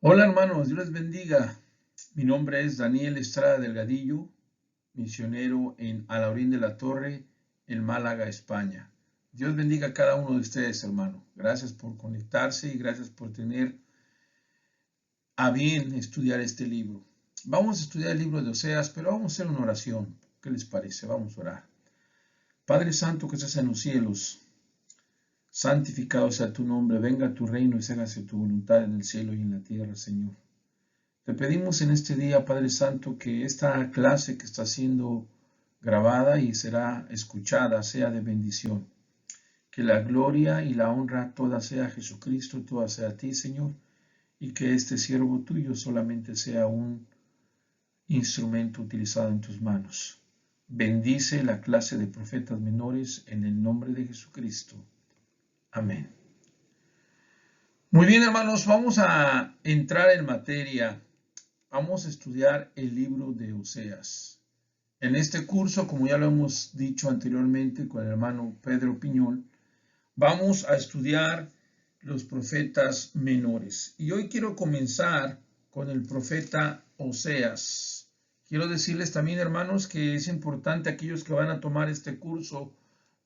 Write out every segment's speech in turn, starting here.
Hola hermanos, Dios les bendiga. Mi nombre es Daniel Estrada Delgadillo, misionero en Alaurín de la Torre, en Málaga, España. Dios bendiga a cada uno de ustedes, hermano. Gracias por conectarse y gracias por tener a bien estudiar este libro. Vamos a estudiar el libro de Oseas, pero vamos a hacer una oración. ¿Qué les parece? Vamos a orar. Padre Santo que estás en los cielos, santificado sea tu nombre, venga tu reino y se hágase tu voluntad en el cielo y en la tierra, Señor. Te pedimos en este día, Padre Santo, que esta clase que está siendo grabada y será escuchada sea de bendición. Que la gloria y la honra toda sea a Jesucristo, toda sea a ti, Señor, y que este siervo tuyo solamente sea un instrumento utilizado en tus manos. Bendice la clase de profetas menores en el nombre de Jesucristo. Amén. Muy bien, hermanos, vamos a entrar en materia. Vamos a estudiar el libro de Oseas. En este curso, como ya lo hemos dicho anteriormente con el hermano Pedro Piñol, vamos a estudiar los profetas menores. Y hoy quiero comenzar con el profeta Oseas. Quiero decirles también, hermanos, que es importante aquellos que van a tomar este curso,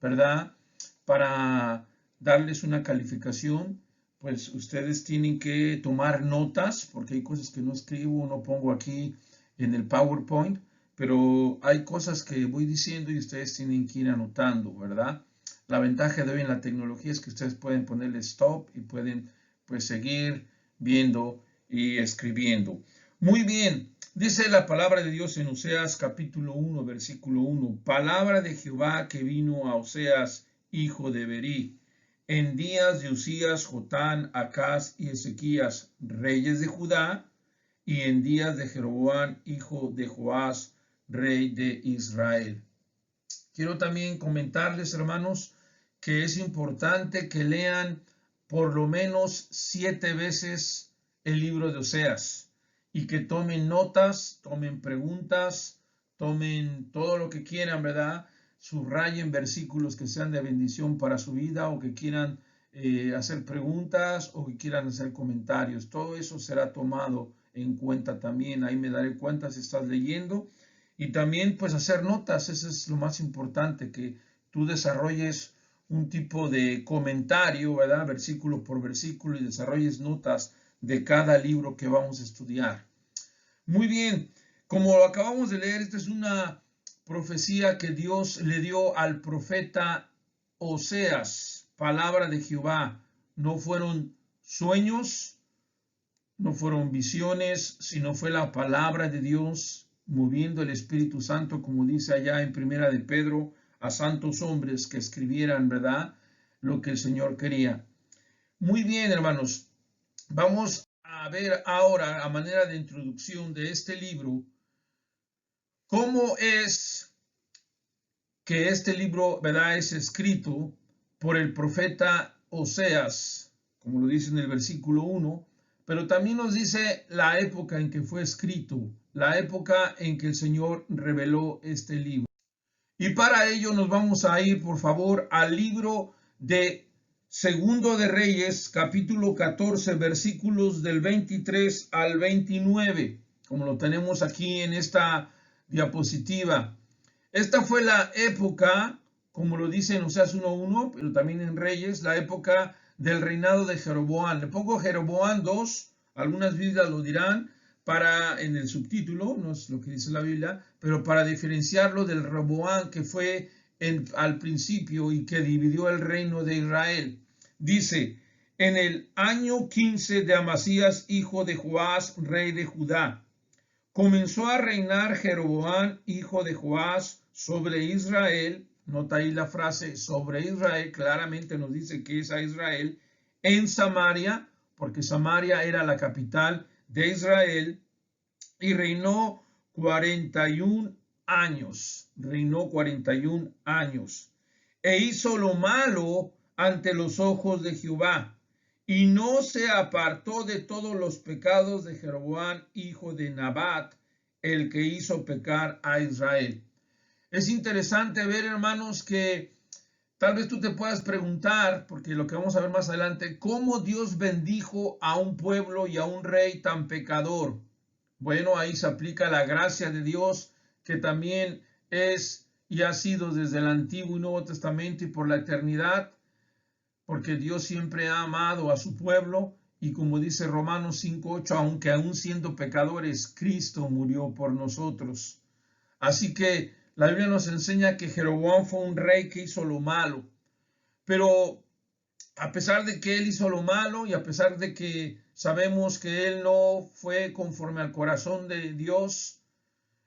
¿verdad? Para darles una calificación, pues ustedes tienen que tomar notas, porque hay cosas que no escribo, no pongo aquí en el PowerPoint, pero hay cosas que voy diciendo y ustedes tienen que ir anotando, ¿verdad? La ventaja de hoy en la tecnología es que ustedes pueden ponerle stop y pueden pues seguir viendo y escribiendo. Muy bien, dice la palabra de Dios en Oseas capítulo 1, versículo 1. Palabra de Jehová que vino a Oseas, hijo de Berí, en días de Usías, Jotán, Acaz y Ezequías, reyes de Judá, y en días de Jeroboam, hijo de Joás, rey de Israel. Quiero también comentarles, hermanos, que es importante que lean por lo menos 7 veces el libro de Oseas y que tomen notas, tomen preguntas, tomen todo lo que quieran, ¿verdad? Subrayen versículos que sean de bendición para su vida o que quieran hacer preguntas o que quieran hacer comentarios. Todo eso será tomado en cuenta también. Ahí me daré cuenta si estás leyendo. Y también pues hacer notas, eso es lo más importante, que tú desarrolles un tipo de comentario, ¿verdad? Versículo por versículo y desarrolles notas de cada libro que vamos a estudiar. Muy bien, como lo acabamos de leer, esta es una profecía que Dios le dio al profeta Oseas, palabra de Jehová. No fueron sueños, no fueron visiones, sino fue la palabra de Dios moviendo el Espíritu Santo, como dice allá en Primera de Pedro, a santos hombres que escribieran, ¿verdad?, lo que el Señor quería. Muy bien, hermanos, vamos a ver ahora, a manera de introducción de este libro, cómo es que este libro, ¿verdad?, es escrito por el profeta Oseas, como lo dice en el versículo 1, pero también nos dice la época en que fue escrito, la época en que el Señor reveló este libro. Y para ello nos vamos a ir, por favor, al libro de Segundo de Reyes, capítulo 14, versículos del 23 al 29, como lo tenemos aquí en esta diapositiva. Esta fue la época, como lo dice en Oseas 1:1, pero también en Reyes, la época del reinado de Jeroboam. Le pongo Jeroboam 2, algunas Biblias lo dirán, para en el subtítulo, no es lo que dice la Biblia, pero para diferenciarlo del Roboam que fue al principio y que dividió el reino de Israel. Dice, en el año 15 de Amasías, hijo de Joás, rey de Judá, comenzó a reinar Jeroboam, hijo de Joás, sobre Israel. Nota ahí la frase sobre Israel, claramente nos dice que es a Israel, en Samaria, porque Samaria era la capital de Israel, y reinó 41 años, reinó 41 años, e hizo lo malo ante los ojos de Jehová, y no se apartó de todos los pecados de Jeroboam, hijo de Nabat, el que hizo pecar a Israel. Es interesante ver, hermanos, que Tal vez tú te puedas preguntar, porque lo que vamos a ver más adelante, ¿cómo Dios bendijo a un pueblo y a un rey tan pecador? Bueno, ahí se aplica la gracia de Dios, que también es y ha sido desde el Antiguo y Nuevo Testamento y por la eternidad, porque Dios siempre ha amado a su pueblo y como dice Romanos 5:8, aunque aún siendo pecadores, Cristo murió por nosotros. Así que la Biblia nos enseña que Jeroboam fue un rey que hizo lo malo, pero a pesar de que él hizo lo malo y a pesar de que sabemos que él no fue conforme al corazón de Dios,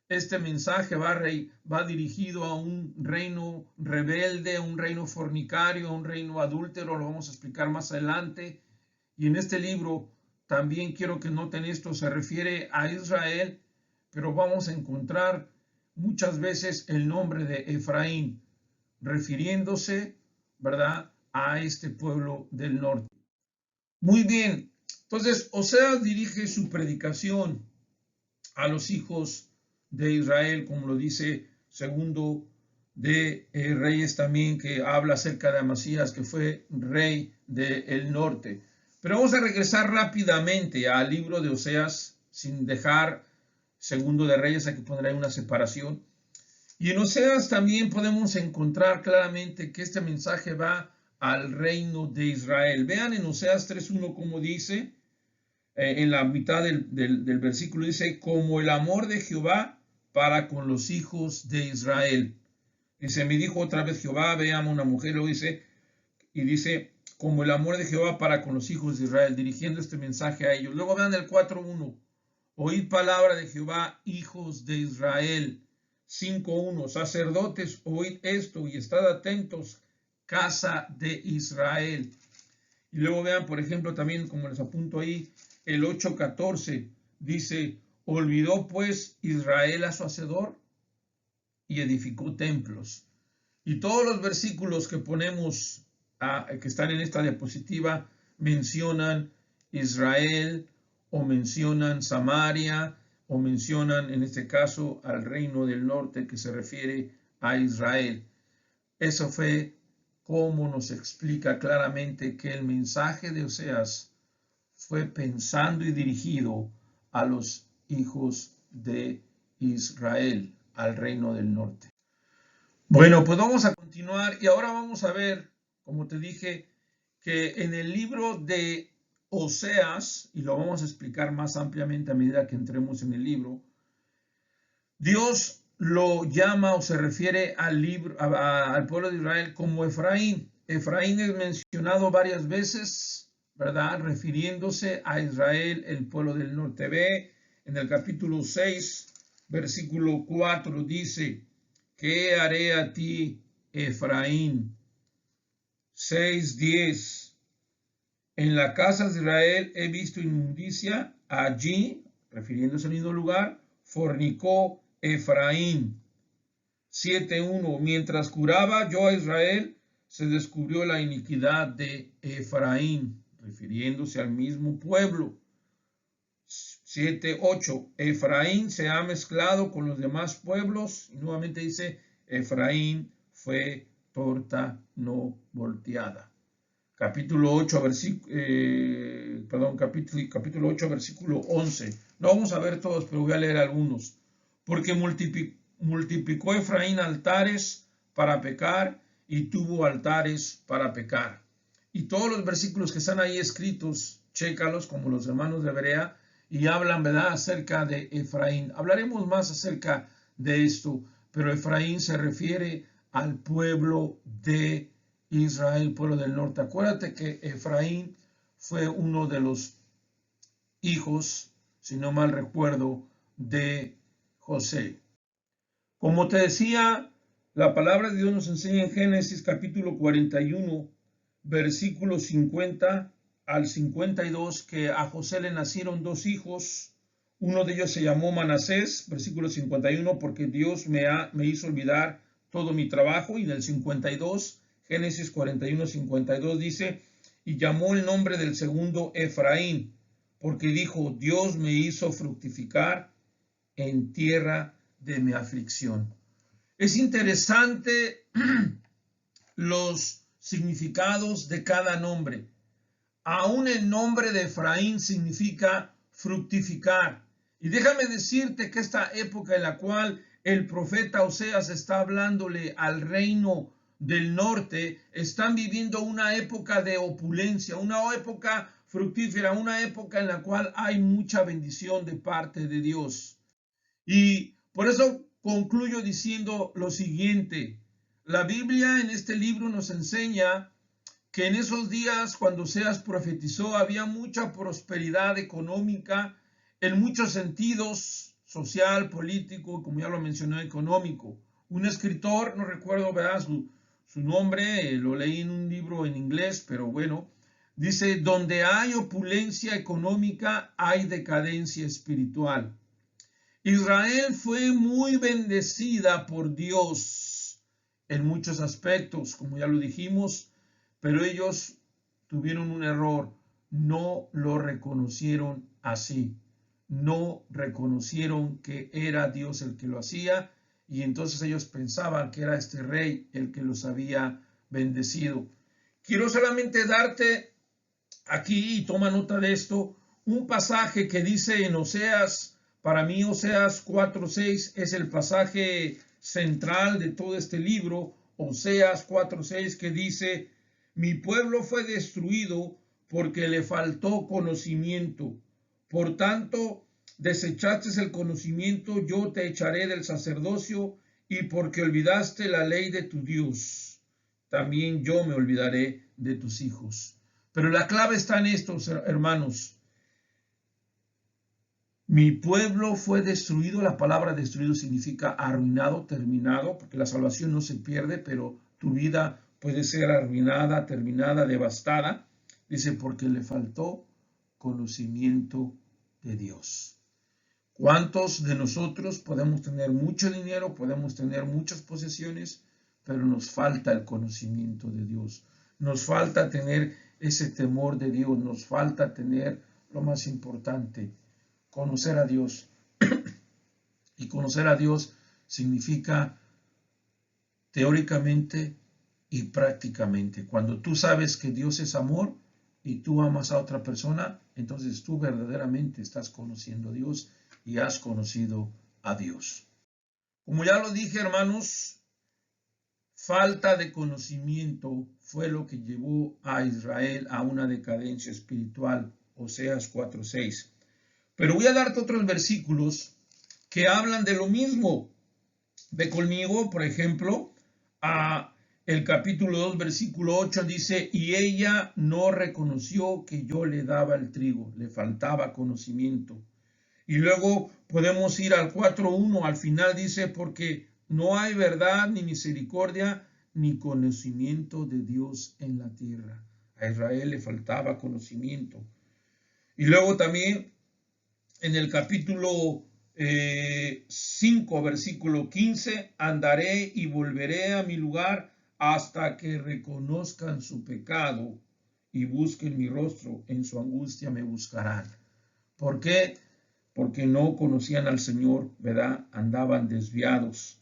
este mensaje va dirigido a un reino rebelde, a un reino fornicario, a un reino adúltero, lo vamos a explicar más adelante. Y en este libro también quiero que noten esto, se refiere a Israel, pero vamos a encontrar muchas veces el nombre de Efraín, refiriéndose, ¿verdad?, a este pueblo del norte. Muy bien, entonces Oseas dirige su predicación a los hijos de Israel, como lo dice segundo de Reyes también, que habla acerca de Amasías, que fue rey del norte. Pero vamos a regresar rápidamente al libro de Oseas, sin dejar segundo de Reyes, hay que poner ahí una separación. Y en Oseas también podemos encontrar claramente que este mensaje va al reino de Israel. Vean en Oseas 3:1 como dice, en la mitad del versículo dice, como el amor de Jehová para con los hijos de Israel. Dice, me dijo otra vez Jehová, ve, ama una mujer, lo dice, y dice, como el amor de Jehová para con los hijos de Israel, dirigiendo este mensaje a ellos. Luego vean el 4:1, oíd palabra de Jehová, hijos de Israel. 5:1, sacerdotes, oíd esto y estad atentos, casa de Israel. Y luego vean, por ejemplo, también, como les apunto ahí, el 8:14 dice, olvidó pues Israel a su hacedor y edificó templos. Y todos los versículos que ponemos, que están en esta diapositiva, mencionan Israel o mencionan Samaria o mencionan en este caso al reino del norte que se refiere a Israel. Eso fue como nos explica claramente que el mensaje de Oseas fue pensando y dirigido a los hijos de Israel, al reino del norte. Bueno, pues vamos a continuar y ahora vamos a ver, como te dije, que en el libro de Oseas, y lo vamos a explicar más ampliamente a medida que entremos en el libro, Dios lo llama o se refiere al pueblo de Israel como Efraín. Efraín es mencionado varias veces, ¿verdad? Refiriéndose a Israel, el pueblo del norte. Ve en el capítulo 6, versículo 4, dice, ¿qué haré a ti, Efraín? 6:10, en la casa de Israel he visto inmundicia, allí, refiriéndose al mismo lugar, fornicó Efraín. 7:1, mientras curaba yo a Israel, se descubrió la iniquidad de Efraín, refiriéndose al mismo pueblo. 7:8, Efraín se ha mezclado con los demás pueblos, y nuevamente dice, Efraín fue torta no volteada. Capítulo 8, capítulo 8, versículo 11. No vamos a ver todos, pero voy a leer algunos. Porque multiplicó Efraín altares para pecar y tuvo altares para pecar. Y todos los versículos que están ahí escritos, chécalos como los hermanos de Berea, y hablan, ¿verdad?, acerca de Efraín. Hablaremos más acerca de esto, pero Efraín se refiere al pueblo de Israel, pueblo del norte. Acuérdate que Efraín fue uno de los hijos, si no mal recuerdo, de José. Como te decía, la palabra de Dios nos enseña en Génesis capítulo 41, versículos 50 al 52, que a José le nacieron dos hijos. Uno de ellos se llamó Manasés, versículo 51, porque Dios me hizo olvidar todo mi trabajo. Y del 52, Génesis 41, 52 dice, y llamó el nombre del segundo Efraín, porque dijo, Dios me hizo fructificar en tierra de mi aflicción. Es interesante los significados de cada nombre. Aún el nombre de Efraín significa fructificar. Y déjame decirte que esta época en la cual el profeta Oseas está hablándole al reino del norte, están viviendo una época de opulencia, una época fructífera, una época en la cual hay mucha bendición de parte de Dios. Y por eso concluyo diciendo lo siguiente. La Biblia en este libro nos enseña que en esos días, cuando Oseas profetizó, había mucha prosperidad económica en muchos sentidos, social, político, como ya lo mencioné, económico. Un escritor, no recuerdo su nombre, lo leí en un libro en inglés, pero bueno, dice, donde hay opulencia económica, hay decadencia espiritual. Israel fue muy bendecida por Dios en muchos aspectos, como ya lo dijimos, pero ellos tuvieron un error, no lo reconocieron así, no reconocieron que era Dios el que lo hacía y entonces ellos pensaban que era este rey el que los había bendecido. Quiero solamente darte aquí, y toma nota de esto, un pasaje que dice en Oseas, para mí Oseas 4:6 es el pasaje central de todo este libro, Oseas 4:6, que dice, mi pueblo fue destruido porque le faltó conocimiento. Por tanto, desechaste el conocimiento, yo te echaré del sacerdocio, y porque olvidaste la ley de tu Dios, también yo me olvidaré de tus hijos. Pero la clave está en esto, hermanos. Mi pueblo fue destruido. La palabra destruido significa arruinado, terminado, porque la salvación no se pierde, pero tu vida puede ser arruinada, terminada, devastada. Dice, porque le faltó conocimiento de Dios. ¿Cuántos de nosotros podemos tener mucho dinero, podemos tener muchas posesiones, pero nos falta el conocimiento de Dios? Nos falta tener ese temor de Dios, nos falta tener lo más importante, conocer a Dios. Y conocer a Dios significa teóricamente y prácticamente. Cuando tú sabes que Dios es amor y tú amas a otra persona, entonces tú verdaderamente estás conociendo a Dios y has conocido a Dios. Como ya lo dije, hermanos, falta de conocimiento fue lo que llevó a Israel a una decadencia espiritual, Oseas 4:6. Pero voy a darte otros versículos que hablan de lo mismo. Ve conmigo, por ejemplo, a el capítulo 2, versículo 8, dice, y ella no reconoció que yo le daba el trigo, le faltaba conocimiento. Y luego podemos ir al 4:1, al final dice, porque no hay verdad ni misericordia ni conocimiento de Dios en la tierra. A Israel le faltaba conocimiento. Y luego también en el capítulo 5, versículo 15, andaré y volveré a mi lugar hasta que reconozcan su pecado y busquen mi rostro, en su angustia me buscarán. ¿Por qué? Porque no conocían al Señor, ¿verdad? Andaban desviados.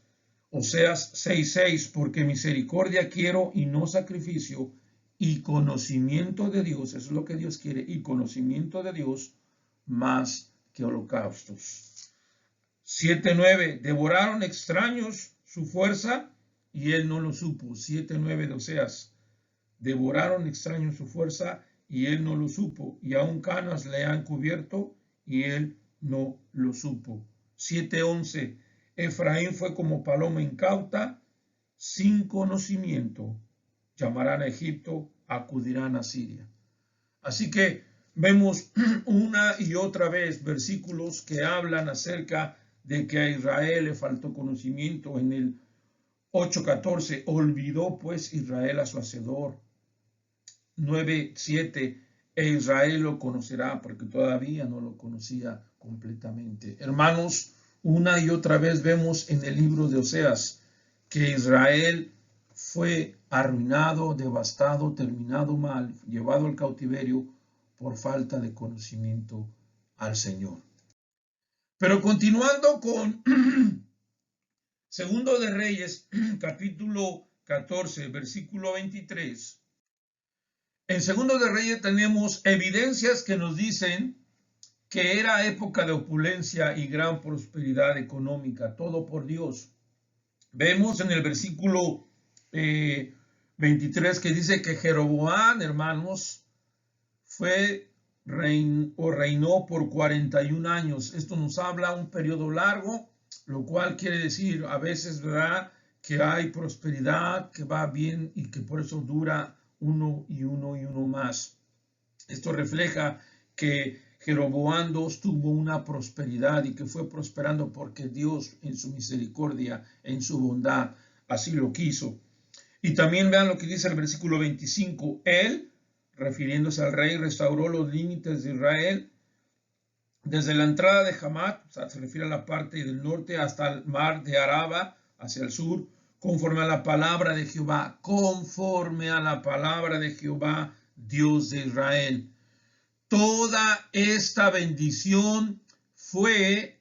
Oseas 6:6, porque misericordia quiero y no sacrificio, y conocimiento de Dios, eso es lo que Dios quiere, y conocimiento de Dios más que holocaustos. 7:9, devoraron extraños su fuerza y él no lo supo. 7:9 de Oseas, devoraron extraños su fuerza y él no lo supo, y aún canas le han cubierto y él no lo supo. 7:11, Efraín fue como paloma incauta, sin conocimiento, llamarán a Egipto, acudirán a Siria. Así que vemos una y otra vez versículos que hablan acerca de que a Israel le faltó conocimiento. En el 8:14, olvidó pues Israel a su hacedor. 9:7, e Israel lo conocerá porque todavía no lo conocía completamente. Hermanos, una y otra vez vemos en el libro de Oseas que Israel fue arruinado, devastado, terminado mal, llevado al cautiverio por falta de conocimiento al Señor. Pero continuando con Segundo de Reyes, capítulo 14, versículo 23. En Segundo de Reyes tenemos evidencias que nos dicen que era época de opulencia y gran prosperidad económica, todo por Dios. Vemos en el versículo 23 que dice que Jeroboam, hermanos, reinó por 41 años. Esto nos habla un periodo largo, lo cual quiere decir a veces, ¿verdad?, que hay prosperidad, que va bien y que por eso dura uno y uno más. Esto refleja que Jeroboam II tuvo una prosperidad y que fue prosperando porque Dios en su misericordia, en su bondad, así lo quiso. Y también vean lo que dice el versículo 25. Él, refiriéndose al rey, restauró los límites de Israel desde la entrada de Hamat, o sea, se refiere a la parte del norte, hasta el mar de Araba, hacia el sur, conforme a la palabra de Jehová, conforme a la palabra de Jehová, Dios de Israel. Toda esta bendición fue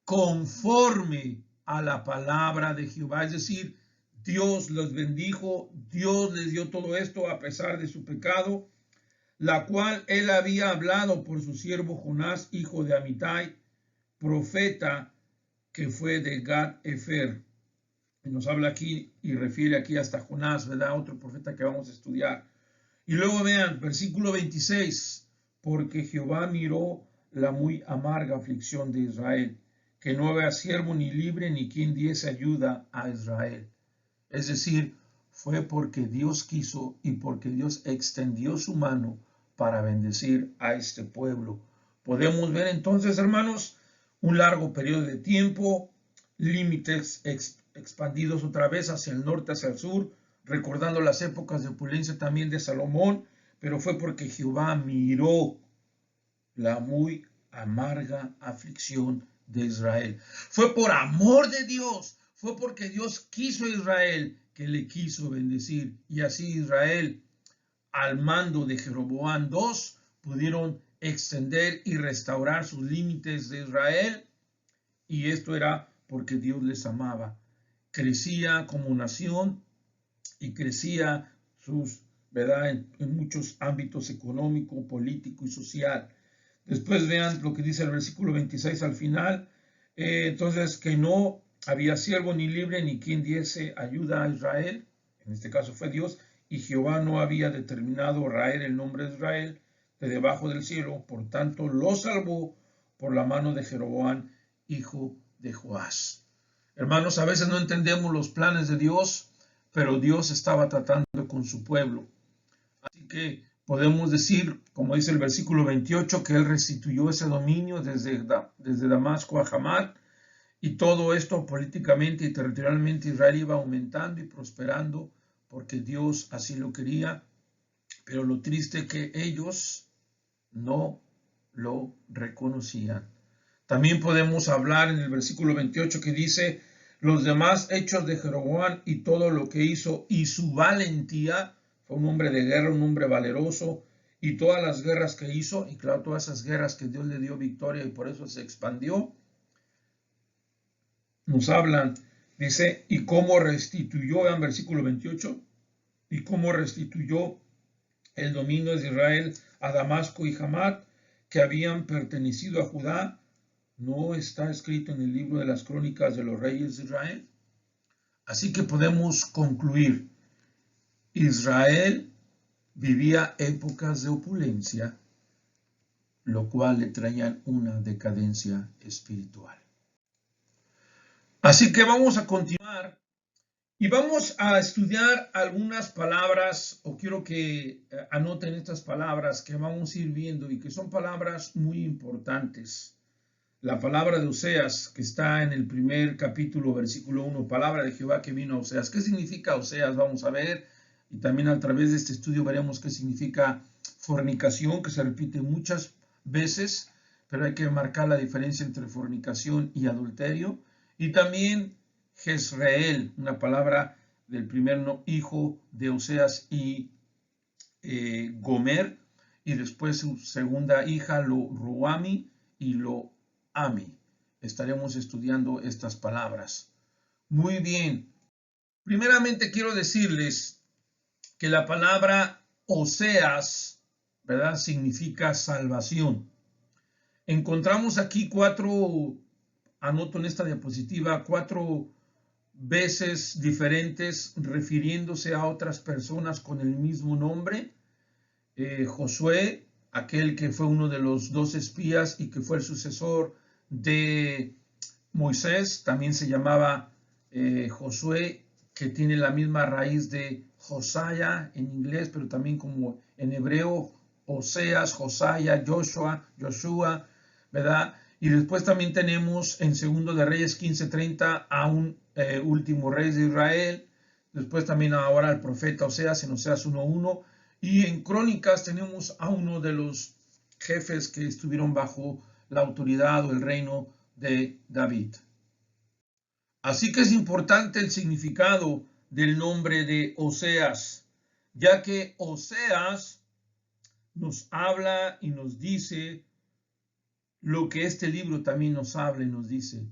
conforme a la palabra de Jehová, es decir, Dios los bendijo, Dios les dio todo esto a pesar de su pecado, la cual él había hablado por su siervo Jonás, hijo de Amitai, profeta que fue de Gat-Efer. Nos habla aquí y refiere aquí hasta Jonás, ¿verdad? Otro profeta que vamos a estudiar. Y luego vean, versículo 26, porque Jehová miró la muy amarga aflicción de Israel, que no había siervo ni libre ni quien diese ayuda a Israel. Es decir, fue porque Dios quiso y porque Dios extendió su mano para bendecir a este pueblo. Podemos ver entonces, hermanos, un largo periodo de tiempo, límites expandidos otra vez hacia el norte, hacia el sur, recordando las épocas de opulencia también de Salomón, pero fue porque Jehová miró la muy amarga aflicción de Israel. Fue por amor de Dios, fue porque Dios quiso a Israel que le quiso bendecir. Y así Israel, al mando de Jeroboam II, pudieron extender y restaurar sus límites de Israel. Y esto era porque Dios les amaba. Crecía como nación y crecía sus, ¿verdad?, en muchos ámbitos económico, político y social. Después vean lo que dice el versículo 26 al final. Entonces, que no había siervo ni libre ni quien diese ayuda a Israel. En este caso fue Dios. Y Jehová no había determinado raer el nombre de Israel de debajo del cielo. Por tanto, lo salvó por la mano de Jeroboam, hijo de Joás. Hermanos, a veces no entendemos los planes de Dios, pero Dios estaba tratando con su pueblo. Así que podemos decir, como dice el versículo 28, que Él restituyó ese dominio desde Damasco a Hamat, y todo esto políticamente y territorialmente Israel iba aumentando y prosperando porque Dios así lo quería, pero lo triste es que ellos no lo reconocían. También podemos hablar en el versículo 28 que dice, los demás hechos de Jeroboam y todo lo que hizo y su valentía, fue un hombre de guerra, un hombre valeroso, y todas las guerras que hizo, y claro, todas esas guerras que Dios le dio victoria y por eso se expandió, nos hablan, dice, y cómo restituyó, en versículo 28, y cómo restituyó el dominio de Israel a Damasco y Hamat, que habían pertenecido a Judá. ¿No está escrito en el libro de las crónicas de los reyes de Israel? Así que podemos concluir, Israel vivía épocas de opulencia, lo cual le traían una decadencia espiritual. Así que vamos a continuar y vamos a estudiar algunas palabras, o quiero que anoten estas palabras que vamos a ir viendo y que son palabras muy importantes. La palabra de Oseas, que está en el primer capítulo, versículo 1, palabra de Jehová que vino a Oseas. ¿Qué significa Oseas? Vamos a ver, y también a través de este estudio veremos qué significa fornicación, que se repite muchas veces, pero hay que marcar la diferencia entre fornicación y adulterio. Y también Jezreel, una palabra del primer hijo de Oseas y Gomer, y después su segunda hija, Lo-Ruami y Lo-Ami. Estaremos estudiando estas palabras. Muy bien. Primeramente quiero decirles que la palabra Oseas, ¿verdad?, significa salvación. Encontramos aquí anoto en esta diapositiva, 4 veces diferentes refiriéndose a otras personas con el mismo nombre. Josué, aquel que fue uno de los 2 espías y que fue el sucesor de Moisés, también se llamaba Josué, que tiene la misma raíz de Josiah en inglés, pero también como en hebreo, Oseas, Josiah, Joshua, ¿verdad? Y después también tenemos en Segundo de Reyes 15:30 a un último rey de Israel. Después también ahora al profeta Oseas en Oseas 1:1. Y en Crónicas tenemos a uno de los jefes que estuvieron bajo la autoridad o el reino de David. Así que es importante el significado del nombre de Oseas, ya que Oseas nos habla y nos dice lo que este libro también nos habla y nos dice,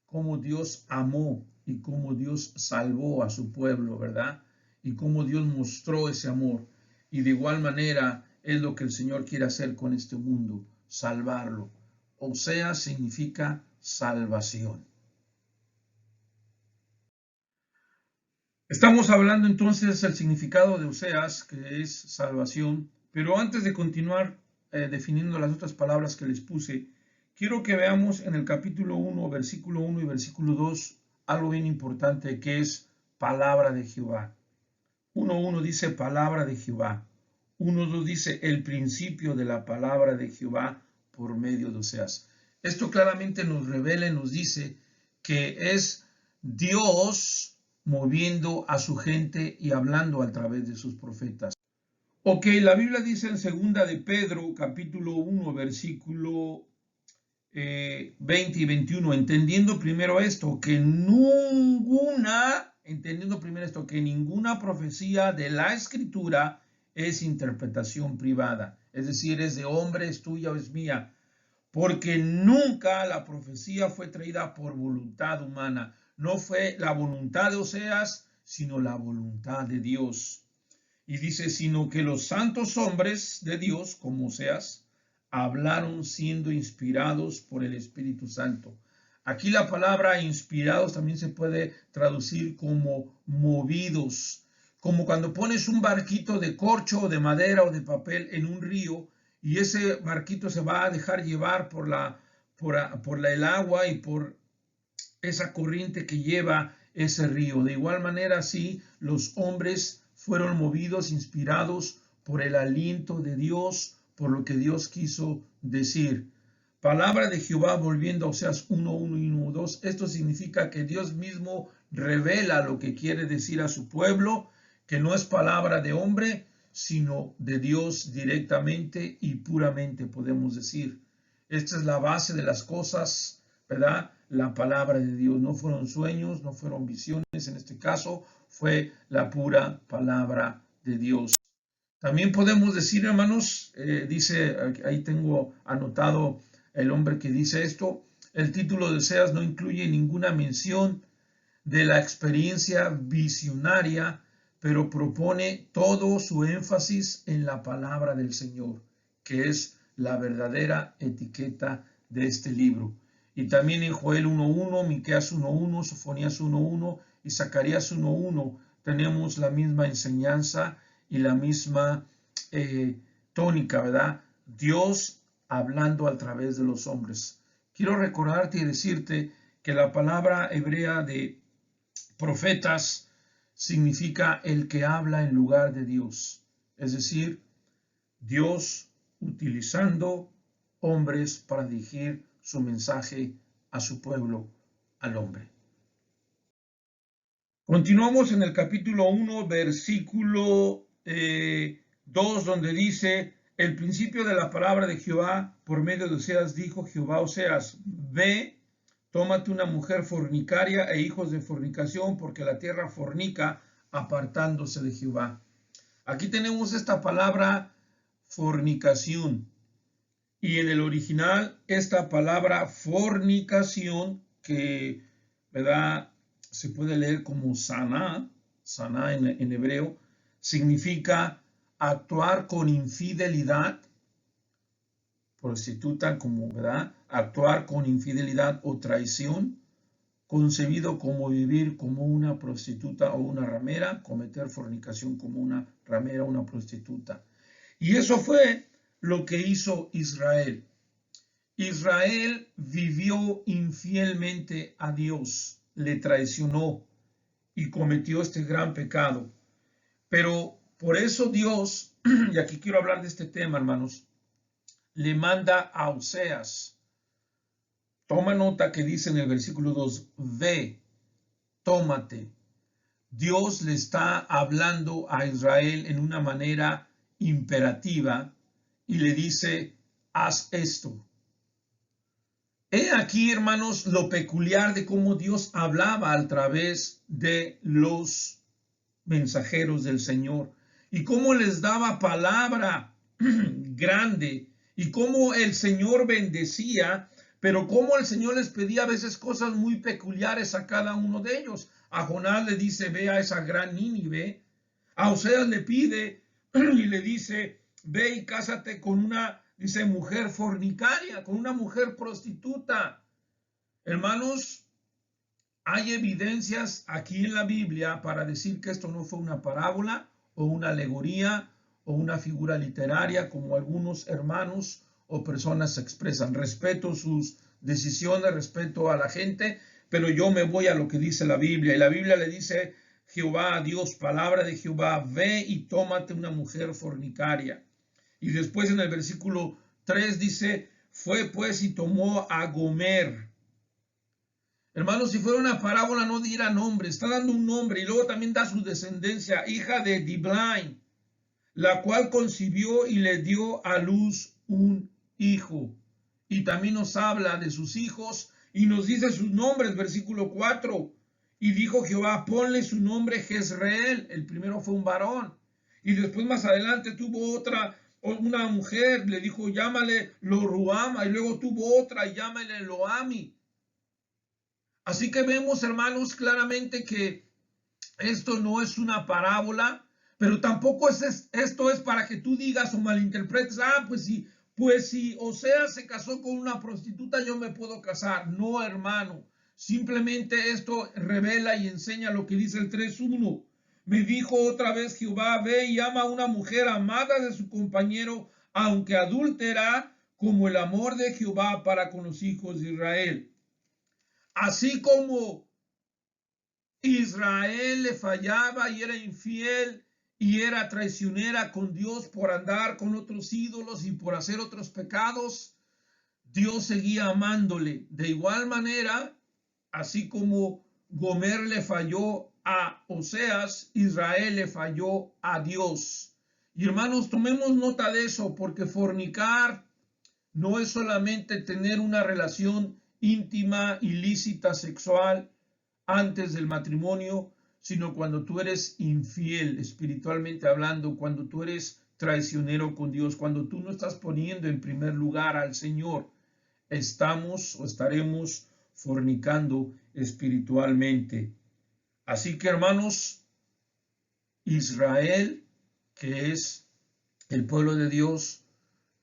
cómo Dios amó y cómo Dios salvó a su pueblo, ¿verdad? Y cómo Dios mostró ese amor. Y de igual manera es lo que el Señor quiere hacer con este mundo, salvarlo. Oseas significa salvación. Estamos hablando entonces del significado de Oseas, que es salvación, pero antes de continuar definiendo las otras palabras que les puse, quiero que veamos en el capítulo 1, versículo 1 y versículo 2, algo bien importante que es palabra de Jehová. 1:1 dice palabra de Jehová. 1:2 dice el principio de la palabra de Jehová por medio de Oseas. Esto claramente nos revela y nos dice que es Dios moviendo a su gente y hablando a través de sus profetas. Ok, la Biblia dice en 2 de Pedro, capítulo 1, versículo 20 y 21, entendiendo primero esto, que ninguna profecía de la Escritura es interpretación privada, es decir, es de hombre, es tuya o es mía, porque nunca la profecía fue traída por voluntad humana. No fue la voluntad de Oseas, sino la voluntad de Dios. Y dice, sino que los santos hombres de Dios, como Oseas, hablaron siendo inspirados por el Espíritu Santo. Aquí la palabra inspirados también se puede traducir como movidos, como cuando pones un barquito de corcho o de madera o de papel en un río y ese barquito se va a dejar llevar por el agua y por esa corriente que lleva ese río. De igual manera, sí, los hombres fueron movidos, inspirados por el aliento de Dios, por lo que Dios quiso decir. Palabra de Jehová, volviendo a Oseas 1:1 y 1:2. Esto significa que Dios mismo revela lo que quiere decir a su pueblo, que no es palabra de hombre, sino de Dios directamente y puramente, podemos decir. Esta es la base de las cosas, ¿verdad? La palabra de Dios. No fueron sueños, no fueron visiones, en este caso fue la pura palabra de Dios. También podemos decir, hermanos, dice, ahí tengo anotado el hombre que dice esto, el título de Oseas no incluye ninguna mención de la experiencia visionaria, pero propone todo su énfasis en la palabra del Señor, que es la verdadera etiqueta de este libro. Y también en Joel 1:1, Miqueas 1:1, Sofonías 1:1 y Zacarías 1:1 tenemos la misma enseñanza y la misma tónica, ¿verdad? Dios hablando a través de los hombres. Quiero recordarte y decirte que la palabra hebrea de profetas significa el que habla en lugar de Dios. Es decir, Dios utilizando hombres para dirigir su mensaje a su pueblo, al hombre. Continuamos en el capítulo 1, versículo 2, donde dice, el principio de la palabra de Jehová por medio de Oseas dijo Jehová a Oseas, ve, tómate una mujer fornicaria e hijos de fornicación, porque la tierra fornica apartándose de Jehová. Aquí tenemos esta palabra fornicación. Y en el original, esta palabra fornicación, que, ¿verdad?, se puede leer como saná, saná en hebreo, significa actuar con infidelidad, prostituta como, ¿verdad? Actuar con infidelidad o traición, concebido como vivir como una prostituta o una ramera, cometer fornicación como una ramera o una prostituta. Y eso fue lo que hizo Israel. Israel vivió infielmente a Dios, le traicionó y cometió este gran pecado. Pero por eso Dios, y aquí quiero hablar de este tema, hermanos, le manda a Oseas. Toma nota que dice en el versículo 2, ve, tómate. Dios le está hablando a Israel en una manera imperativa y le dice, haz esto. He aquí, hermanos, lo peculiar de cómo Dios hablaba a través de los mensajeros del Señor y cómo les daba palabra grande y cómo el Señor bendecía, pero cómo el Señor les pedía a veces cosas muy peculiares a cada uno de ellos. A Jonás le dice, ve a esa gran Nínive. A Oseas le pide y le dice, ve y cásate con una, dice, mujer fornicaria, con una mujer prostituta. Hermanos, hay evidencias aquí en la Biblia para decir que esto no fue una parábola o una alegoría o una figura literaria como algunos hermanos o personas expresan. Respeto sus decisiones, respeto a la gente, pero yo me voy a lo que dice la Biblia. Y la Biblia le dice Jehová a Dios, palabra de Jehová, ve y tómate una mujer fornicaria. Y después en el versículo 3 dice, fue pues y tomó a Gomer. Hermanos, si fuera una parábola no diera nombre, está dando un nombre y luego también da su descendencia, hija de Diblaim, la cual concibió y le dio a luz un hijo. Y también nos habla de sus hijos y nos dice sus nombres, versículo 4. Y dijo Jehová, ponle su nombre Jezreel, el primero fue un varón. Y después más adelante tuvo otra, una mujer, le dijo, llámale Loruama, y luego tuvo otra, y llámale Loami. Así que vemos, hermanos, claramente que esto no es una parábola, pero tampoco esto es para que tú digas o malinterpretes, pues si Oseas se casó con una prostituta, yo me puedo casar. No, hermano, simplemente esto revela y enseña lo que dice el 3:1. Me dijo otra vez Jehová, ve y ama a una mujer amada de su compañero, aunque adúltera, como el amor de Jehová para con los hijos de Israel. Así como Israel le fallaba y era infiel y era traicionera con Dios por andar con otros ídolos y por hacer otros pecados, Dios seguía amándole. De igual manera, así como Gomer le falló a Oseas, Israel le falló a Dios. Y hermanos, tomemos nota de eso, porque fornicar no es solamente tener una relación íntima, ilícita, sexual antes del matrimonio, sino cuando tú eres infiel, espiritualmente hablando, cuando tú eres traicionero con Dios, cuando tú no estás poniendo en primer lugar al Señor, estamos o estaremos fornicando espiritualmente. Así que, hermanos, Israel, que es el pueblo de Dios,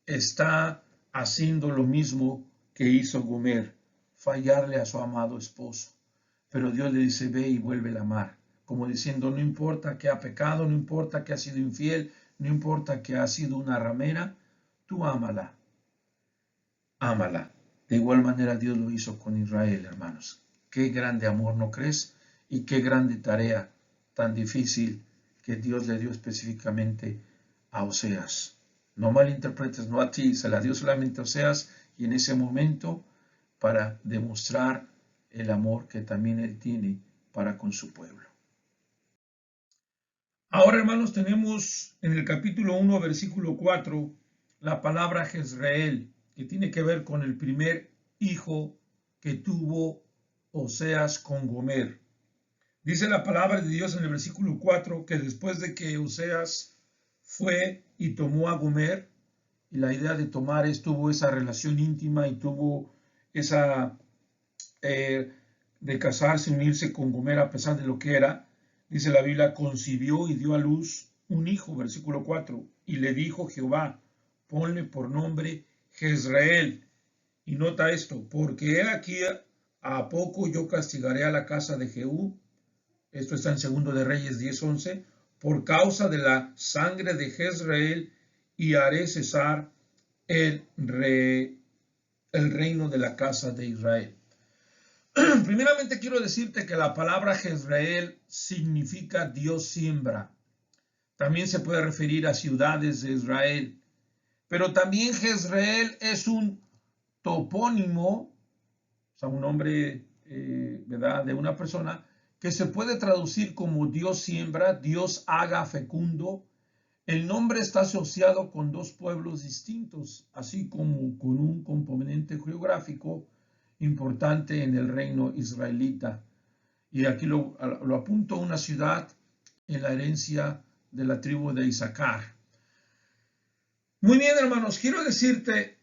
está haciendo lo mismo que hizo Gomer, fallarle a su amado esposo. Pero Dios le dice, ve y vuelve a amar, como diciendo, no importa que ha pecado, no importa que ha sido infiel, no importa que ha sido una ramera, tú ámala, ámala. De igual manera Dios lo hizo con Israel, hermanos. Qué grande amor, ¿no crees? Y qué grande tarea tan difícil que Dios le dio específicamente a Oseas. No malinterpretes, no a ti, se la dio solamente a Oseas y en ese momento para demostrar el amor que también Él tiene para con su pueblo. Ahora, hermanos, tenemos en el capítulo 1, versículo 4, la palabra Jezreel, que tiene que ver con el primer hijo que tuvo Oseas con Gomer. Dice la palabra de Dios en el versículo 4 que después de que Oseas fue y tomó a Gomer, y la idea de tomar tuvo esa relación íntima y tuvo esa de casarse, unirse con Gomer a pesar de lo que era, dice la Biblia, concibió y dio a luz un hijo, versículo 4, y le dijo Jehová, ponle por nombre Jezreel. Y nota esto, porque he aquí a poco yo castigaré a la casa de Jehú, esto está en 2 de Reyes 10:11, por causa de la sangre de Jezreel, y haré cesar el reino de la casa de Israel. Primeramente quiero decirte que la palabra Jezreel significa Dios siembra. También se puede referir a ciudades de Israel. Pero también Jezreel es un topónimo, o sea, un nombre, ¿verdad?, de una persona que se puede traducir como Dios siembra, Dios haga fecundo. El nombre está asociado con dos pueblos distintos, así como con un componente geográfico importante en el reino israelita. Y aquí lo apunto, una ciudad en la herencia de la tribu de Isaacar. Muy bien, hermanos, quiero decirte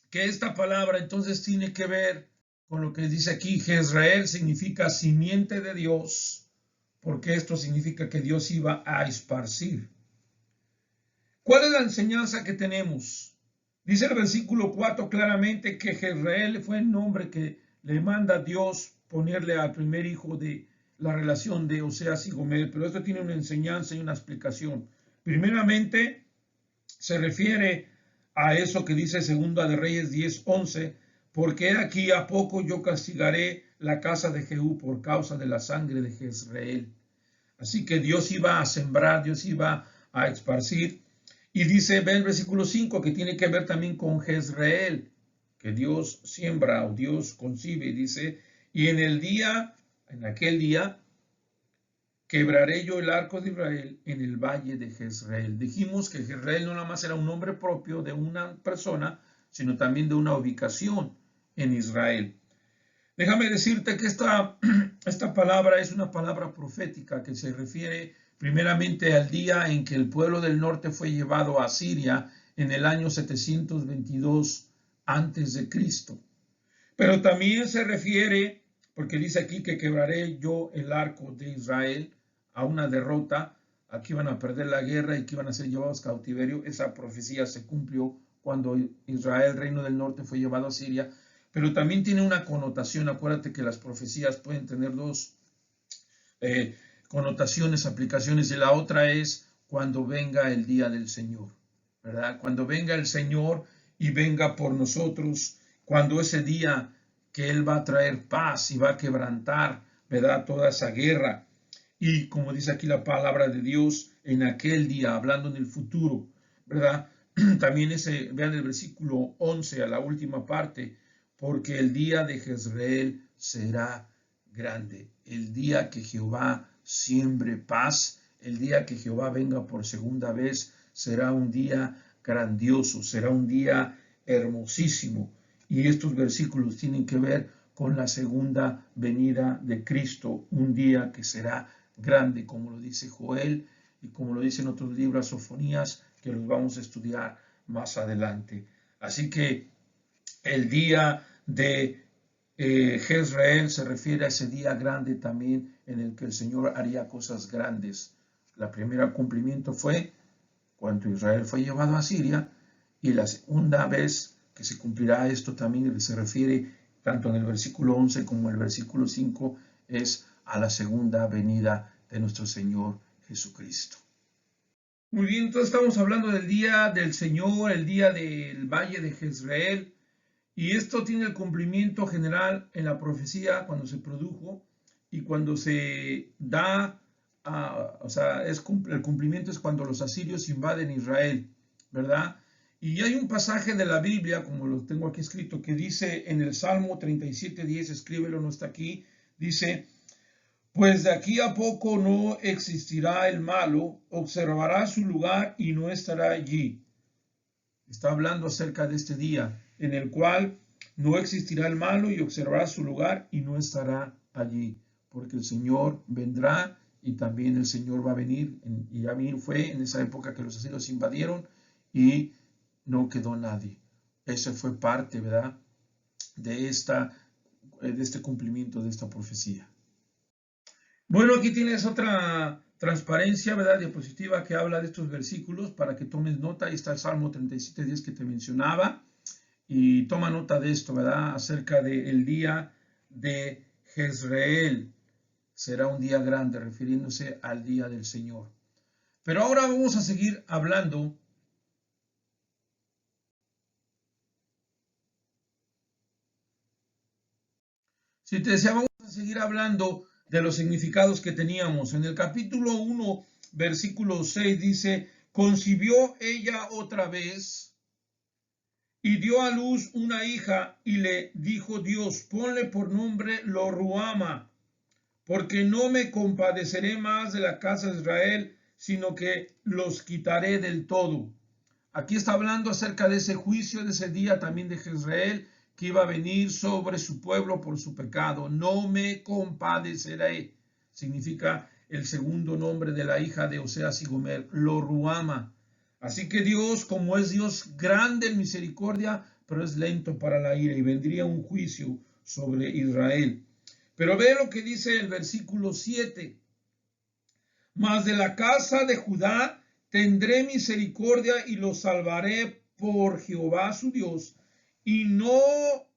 que esta palabra entonces tiene que ver con lo que dice aquí. Jezreel significa simiente de Dios, porque esto significa que Dios iba a esparcir. ¿Cuál es la enseñanza que tenemos? Dice el versículo 4 claramente que Jezreel fue el nombre que le manda Dios ponerle al primer hijo de la relación de Oseas y Gomer, pero esto tiene una enseñanza y una explicación. Primeramente, se refiere a eso que dice 2 de Reyes 10:11, porque aquí a poco yo castigaré la casa de Jehú por causa de la sangre de Jezreel. Así que Dios iba a sembrar, Dios iba a esparcir. Y dice, ve el versículo 5, que tiene que ver también con Jezreel, que Dios siembra o Dios concibe, dice, y en aquel día, quebraré yo el arco de Israel en el valle de Jezreel. Dijimos que Jezreel no nada más era un nombre propio de una persona, sino también de una ubicación en Israel. Déjame decirte que esta palabra es una palabra profética que se refiere primeramente al día en que el pueblo del norte fue llevado a Siria en el año 722 antes de Cristo. Pero también se refiere, porque dice aquí que quebraré yo el arco de Israel, a una derrota, a que iban a perder la guerra y que iban a ser llevados a cautiverio. Esa profecía se cumplió cuando Israel, reino del norte, fue llevado a Siria. Pero también tiene una connotación. Acuérdate que las profecías pueden tener dos connotaciones, aplicaciones, y la otra es cuando venga el día del Señor, ¿verdad? Cuando venga el Señor y venga por nosotros, cuando ese día que Él va a traer paz y va a quebrantar, ¿verdad?, toda esa guerra. Y como dice aquí la palabra de Dios, en aquel día, hablando en el futuro, ¿verdad? También vean el versículo 11 a la última parte, porque el día de Jezreel será grande, el día que Jehová siembre paz, el día que Jehová venga por segunda vez, será un día grandioso, será un día hermosísimo. Y estos versículos tienen que ver con la segunda venida de Cristo, un día que será grande, como lo dice Joel y como lo dicen otros libros, Sofonías, que los vamos a estudiar más adelante. Así que el día de Jezreel se refiere a ese día grande también en el que el Señor haría cosas grandes. La primera cumplimiento fue cuando Israel fue llevado a Siria, y la segunda vez que se cumplirá esto también se refiere tanto en el versículo 11 como en el versículo 5, es a la segunda venida de nuestro Señor Jesucristo. Muy bien, entonces estamos hablando del día del Señor, el día del valle de Jezreel, y esto tiene el cumplimiento general en la profecía cuando se produjo y cuando se da, o sea, el cumplimiento es cuando los asirios invaden Israel, ¿verdad? Y hay un pasaje de la Biblia, como lo tengo aquí escrito, que dice en el Salmo 37:10, escríbelo, no está aquí, dice, pues de aquí a poco no existirá el malo, observará su lugar y no estará allí. Está hablando acerca de este día en el cual no existirá el malo y observará su lugar y no estará allí, porque el Señor vendrá y también el Señor va a venir. Y ya fue en esa época que los asirios invadieron y no quedó nadie. Esa fue parte, ¿verdad?, de esta de este cumplimiento de esta profecía. Bueno, aquí tienes otra transparencia, ¿verdad? Diapositiva que habla de estos versículos para que tomes nota. Ahí está el Salmo 37:10 que te mencionaba. Y toma nota de esto, ¿verdad? Acerca del día de Jezreel. Será un día grande, refiriéndose al día del Señor. Pero ahora vamos a seguir hablando Si te decía, vamos a seguir hablando de los significados que teníamos. En el capítulo 1, versículo 6 dice, concibió ella otra vez y dio a luz una hija y le dijo Dios, ponle por nombre Lo-ruhama, porque no me compadeceré más de la casa de Israel, sino que los quitaré del todo. Aquí está hablando acerca de ese juicio, de ese día también de Jezreel, que iba a venir sobre su pueblo por su pecado. No me compadeceré. Significa el segundo nombre de la hija de Oseas y Gomer, Lo-ruhama. Así que Dios, como es Dios grande en misericordia, pero es lento para la ira, y vendría un juicio sobre Israel. Pero ve lo que dice el versículo 7. Mas de la casa de Judá tendré misericordia y los salvaré por Jehová su Dios, y no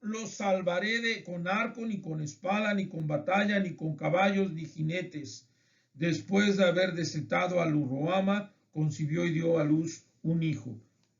los salvaré con arco, ni con espada, ni con batalla, ni con caballos, ni jinetes. Después de haber destetado a Lo-ruhama, concibió y dio a luz un hijo.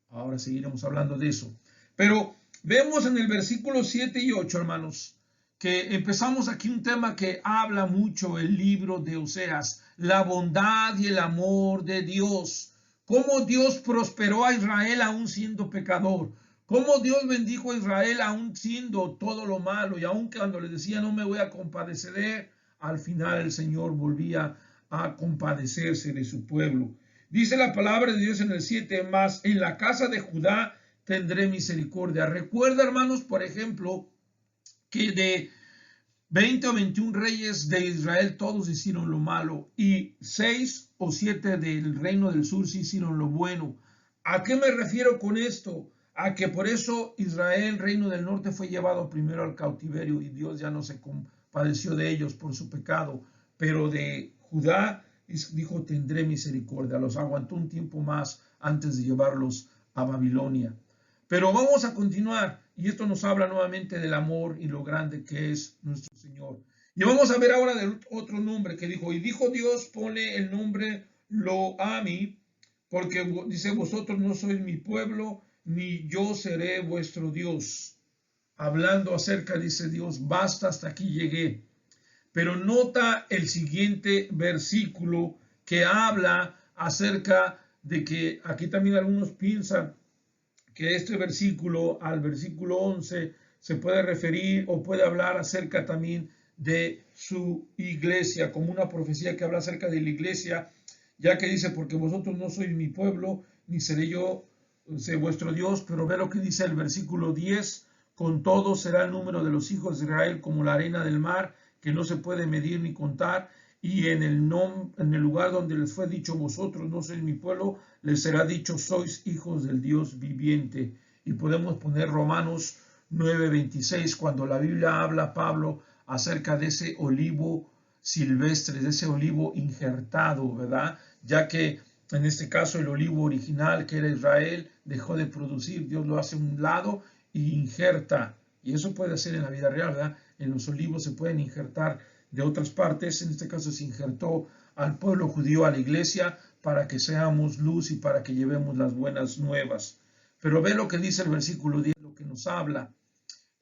Ahora seguiremos hablando de eso. Pero vemos en el versículo 7 y 8, hermanos, que empezamos aquí un tema que habla mucho el libro de Oseas, la bondad y el amor de Dios. Cómo Dios prosperó a Israel aún siendo pecador. Cómo Dios bendijo a Israel aún siendo todo lo malo. Y aun cuando le decía no me voy a compadecer, al final el Señor volvía a compadecerse de su pueblo. Dice la palabra de Dios en el 7, más en la casa de Judá tendré misericordia. Recuerda, hermanos, por ejemplo, que de 20 o 21 reyes de Israel todos hicieron lo malo y 6 o 7 del reino del sur sí hicieron lo bueno. ¿A qué me refiero con esto? A que por eso Israel, reino del norte, fue llevado primero al cautiverio y Dios ya no se compadeció de ellos por su pecado. Pero de Judá dijo, tendré misericordia. Los aguantó un tiempo más antes de llevarlos a Babilonia. Pero vamos a continuar, y esto nos habla nuevamente del amor y lo grande que es nuestro Señor. Y vamos a ver ahora del otro nombre que dijo, y dijo Dios, pone el nombre Lo-ami, porque dice, vosotros no sois mi pueblo, ni yo seré vuestro Dios. Hablando acerca, dice Dios, basta, hasta aquí llegué. Pero nota el siguiente versículo que habla acerca de que aquí también algunos piensan que este versículo al versículo 11 se puede referir o puede hablar acerca también de su iglesia, como una profecía que habla acerca de la iglesia, ya que dice, porque vosotros no sois mi pueblo, ni seré yo vuestro Dios. Pero ve lo que dice el versículo 10, con todo será el número de los hijos de Israel como la arena del mar, que no se puede medir ni contar, y en el lugar donde les fue dicho, vosotros no sois mi pueblo, les será dicho, sois hijos del Dios viviente. Y podemos poner Romanos 9:26, cuando la Biblia habla, Pablo, acerca de ese olivo silvestre, de ese olivo injertado, ¿verdad? Ya que en este caso el olivo original, que era Israel, dejó de producir, Dios lo hace a un lado y injerta. Y eso puede ser en la vida real, ¿verdad? En los olivos se pueden injertar de otras partes. En este caso se injertó al pueblo judío, a la iglesia, para que seamos luz y para que llevemos las buenas nuevas. Pero ve lo que dice el versículo 10, lo que nos habla.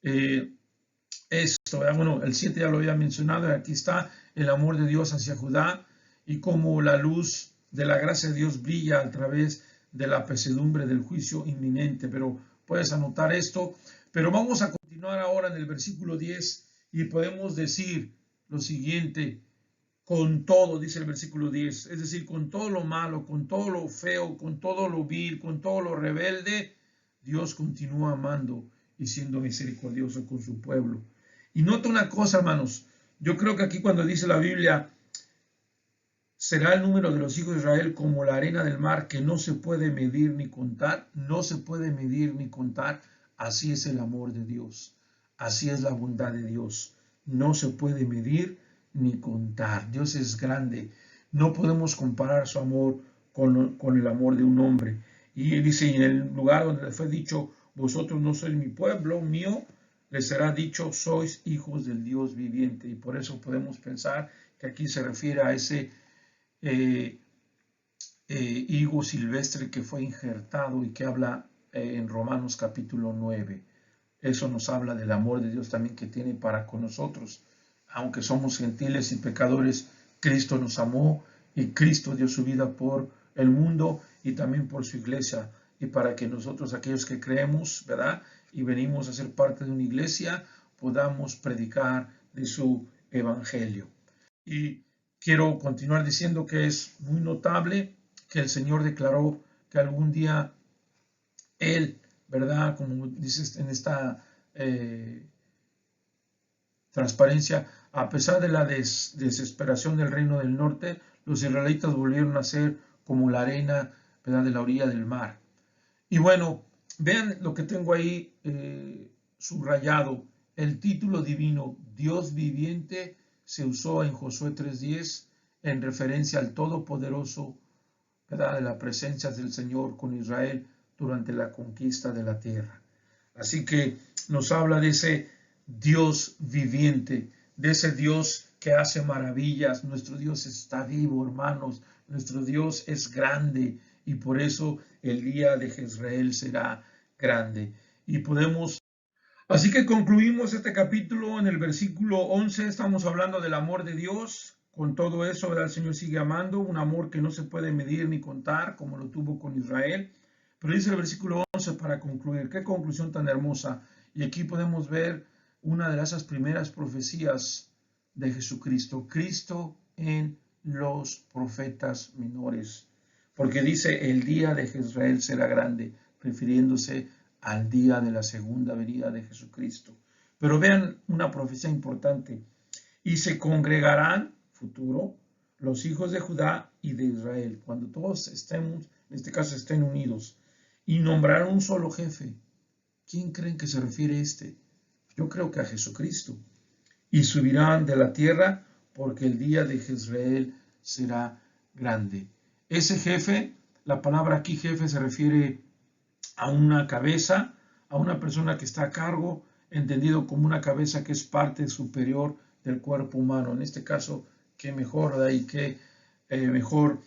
Esto, bueno, el 7 ya lo había mencionado, y aquí está el amor de Dios hacia Judá y cómo la luz de la gracia de Dios brilla a través de la pesadumbre del juicio inminente. Pero puedes anotar esto. Pero vamos a continuar ahora en el versículo 10 y podemos decir lo siguiente, con todo, dice el versículo 10, es decir, con todo lo malo, con todo lo feo, con todo lo vil, con todo lo rebelde, Dios continúa amando y siendo misericordioso con su pueblo. Y nota una cosa, hermanos, yo creo que aquí cuando dice la Biblia, será el número de los hijos de Israel como la arena del mar, que no se puede medir ni contar, no se puede medir ni contar, así es el amor de Dios. Así es la bondad de Dios. No se puede medir ni contar. Dios es grande. No podemos comparar su amor con el amor de un hombre. Y dice, en el lugar donde le fue dicho, vosotros no sois mi pueblo, mío, les será dicho, sois hijos del Dios viviente. Y por eso podemos pensar que aquí se refiere a ese higo silvestre que fue injertado y que habla en Romanos capítulo 9. Eso nos habla del amor de Dios también que tiene para con nosotros. Aunque somos gentiles y pecadores, Cristo nos amó y Cristo dio su vida por el mundo y también por su iglesia. Y para que nosotros, aquellos que creemos, ¿verdad? Y venimos a ser parte de una iglesia, podamos predicar de su evangelio. Y quiero continuar diciendo que es muy notable que el Señor declaró que algún día Él, ¿verdad? Como dices en esta transparencia, a pesar de la desesperación del reino del norte, los israelitas volvieron a ser como la arena, ¿verdad? De la orilla del mar. Y bueno, vean lo que tengo ahí subrayado. El título divino, Dios viviente, se usó en Josué 3:10 en referencia al Todopoderoso, ¿verdad? De la presencia del Señor con Israel durante la conquista de la tierra. Así que nos habla de ese Dios viviente, de ese Dios que hace maravillas. Nuestro Dios está vivo, hermanos. Nuestro Dios es grande y por eso el día de Jezreel será grande. Y podemos... Así que concluimos este capítulo en el versículo 11. Estamos hablando del amor de Dios. Con todo eso, ¿verdad? El Señor sigue amando, un amor que no se puede medir ni contar, como lo tuvo con Israel. Pero dice el versículo 11 para concluir. Qué conclusión tan hermosa. Y aquí podemos ver una de esas primeras profecías de Jesucristo. Cristo en los profetas menores. Porque dice, el día de Jezreel será grande, refiriéndose al día de la segunda venida de Jesucristo. Pero vean una profecía importante. Y se congregarán, futuro, los hijos de Judá y de Israel, cuando todos estemos, en este caso estén unidos, y nombrarán un solo jefe. ¿Quién creen que se refiere este? Yo creo que a Jesucristo. Y subirán de la tierra, porque el día de Jezreel será grande. Ese jefe, la palabra aquí jefe se refiere a una cabeza, a una persona que está a cargo, entendido como una cabeza que es parte superior del cuerpo humano. En este caso, qué mejor, ¿verdad? Y qué mejor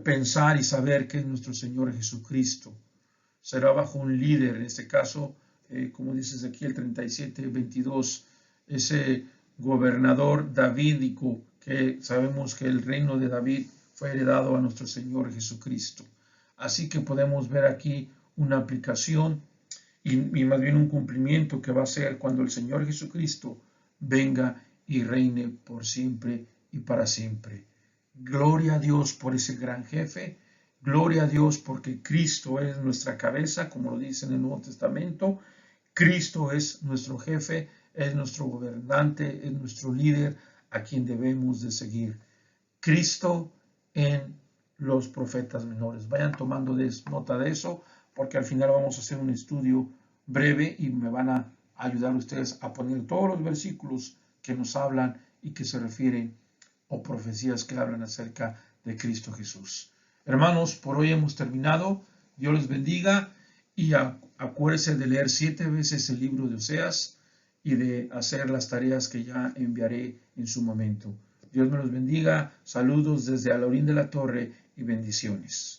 pensar y saber que es nuestro Señor Jesucristo. Será bajo un líder, en este caso, como dices aquí el 37:22, ese gobernador davídico, que sabemos que el reino de David fue heredado a nuestro Señor Jesucristo. Así que podemos ver aquí una aplicación y más bien un cumplimiento que va a ser cuando el Señor Jesucristo venga y reine por siempre y para siempre. Gloria a Dios por ese gran jefe. Gloria a Dios porque Cristo es nuestra cabeza, como lo dice en el Nuevo Testamento. Cristo es nuestro jefe, es nuestro gobernante, es nuestro líder a quien debemos de seguir. Cristo en los profetas menores. Vayan tomando nota de eso, porque al final vamos a hacer un estudio breve y me van a ayudar ustedes a poner todos los versículos que nos hablan y que se refieren o profecías que hablan acerca de Cristo Jesús. Hermanos, por hoy hemos terminado. Dios les bendiga y acuérdense de leer 7 veces el libro de Oseas y de hacer las tareas que ya enviaré en su momento. Dios me los bendiga. Saludos desde Alaurín de la Torre y bendiciones.